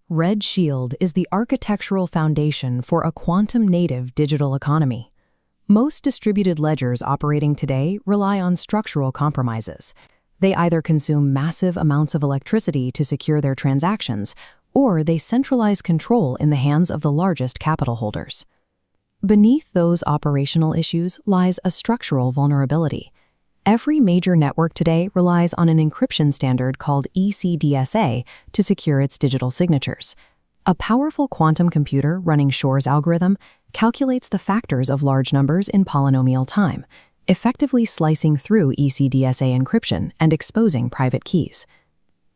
Red Shield is the architectural foundation for a quantum-native digital economy. Most distributed ledgers operating today rely on structural compromises. They either consume massive amounts of electricity to secure their transactions, or they centralize control in the hands of the largest capital holders. Beneath those operational issues lies a structural vulnerability. Every major network today relies on an encryption standard called ECDSA to secure its digital signatures. A powerful quantum computer running Shor's algorithm calculates the factors of large numbers in polynomial time, effectively slicing through ECDSA encryption and exposing private keys.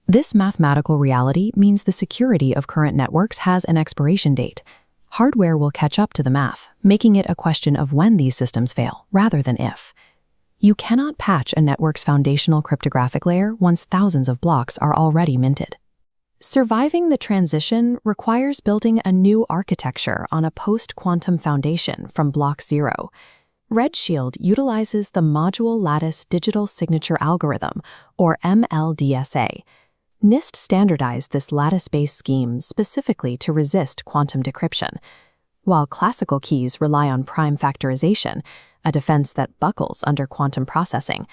This mathematical reality means the security of current networks has an expiration date. Hardware will catch up to the math, making it a question of when these systems fail, rather than if. You cannot patch a network's foundational cryptographic layer once thousands of blocks are already minted. Surviving the transition requires building a new architecture on a post-quantum foundation from block zero. Red Shield utilizes the Module Lattice Digital Signature Algorithm, or MLDSA. NIST standardized this lattice-based scheme specifically to resist quantum decryption. While classical keys rely on prime factorization, a defense that buckles under quantum processing,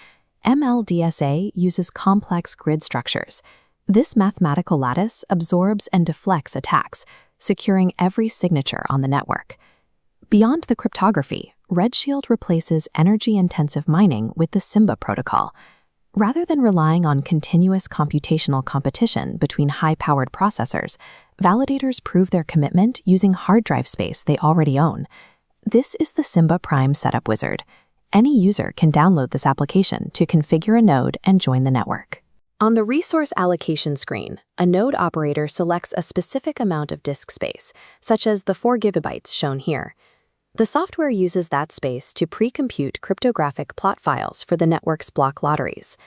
MLDSA uses complex grid structures. This mathematical lattice absorbs and deflects attacks, securing every signature on the network. Beyond the cryptography, Red Shield replaces energy-intensive mining with the Simba protocol. Rather than relying on continuous computational competition between high-powered processors, validators prove their commitment using hard drive space they already own. This is the Simba Prime Setup Wizard. Any user can download this application to configure a node and join the network. On the resource allocation screen, a node operator selects a specific amount of disk space, such as the 4 GB shown here. The software uses that space to pre-compute cryptographic plot files for the network's block lotteries.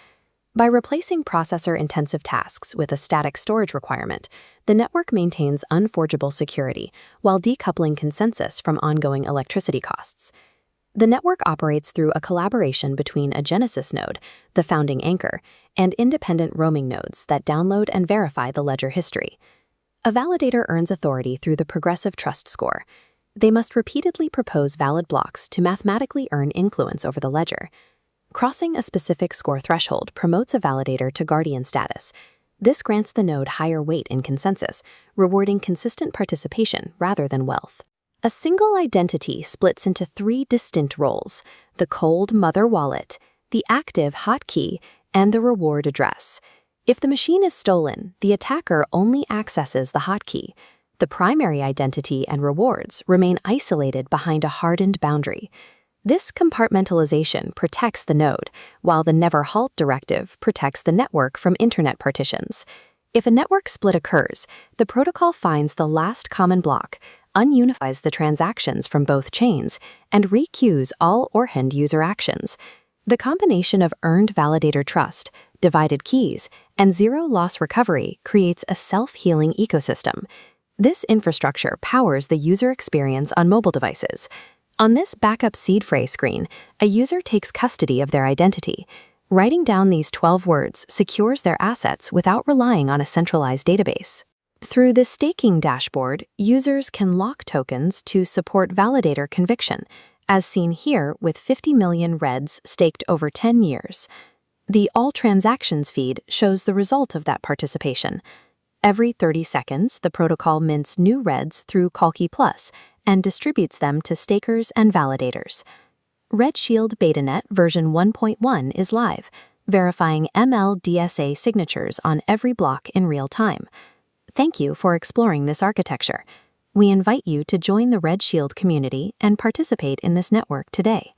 By replacing processor-intensive tasks with a static storage requirement, the network maintains unforgeable security while decoupling consensus from ongoing electricity costs. The network operates through a collaboration between a Genesis node, the founding anchor, and independent roaming nodes that download and verify the ledger history. A validator earns authority through the progressive trust score. They must repeatedly propose valid blocks to mathematically earn influence over the ledger. Crossing a specific score threshold promotes a validator to guardian status. This grants the node higher weight in consensus, rewarding consistent participation rather than wealth. A single identity splits into 3 distinct roles: the cold mother wallet, the active hotkey, and the reward address. If the machine is stolen, the attacker only accesses the hotkey. The primary identity and rewards remain isolated behind a hardened boundary. This compartmentalization protects the node, while the Never Halt directive protects the network from internet partitions. If a network split occurs, the protocol finds the last common block, ununifies the transactions from both chains, and requeues all orphaned user actions. The combination of earned validator trust, divided keys, and zero-loss recovery creates a self-healing ecosystem. This infrastructure powers the user experience on mobile devices. On this backup seed phrase screen, a user takes custody of their identity. Writing down these 12 words secures their assets without relying on a centralized database. Through the staking dashboard, users can lock tokens to support validator conviction, as seen here with 50 million reds staked over 10 years. The All Transactions feed shows the result of that participation. Every 30 seconds, the protocol mints new reds through Calki Plus and distributes them to stakers and validators. Red Shield BetaNet version 1.1 is live, verifying MLDSA signatures on every block in real time. Thank you for exploring this architecture. We invite you to join the Red Shield community and participate in this network today.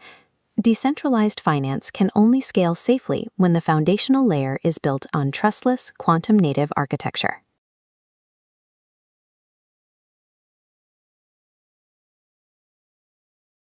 Decentralized finance can only scale safely when the foundational layer is built on trustless, quantum-native architecture.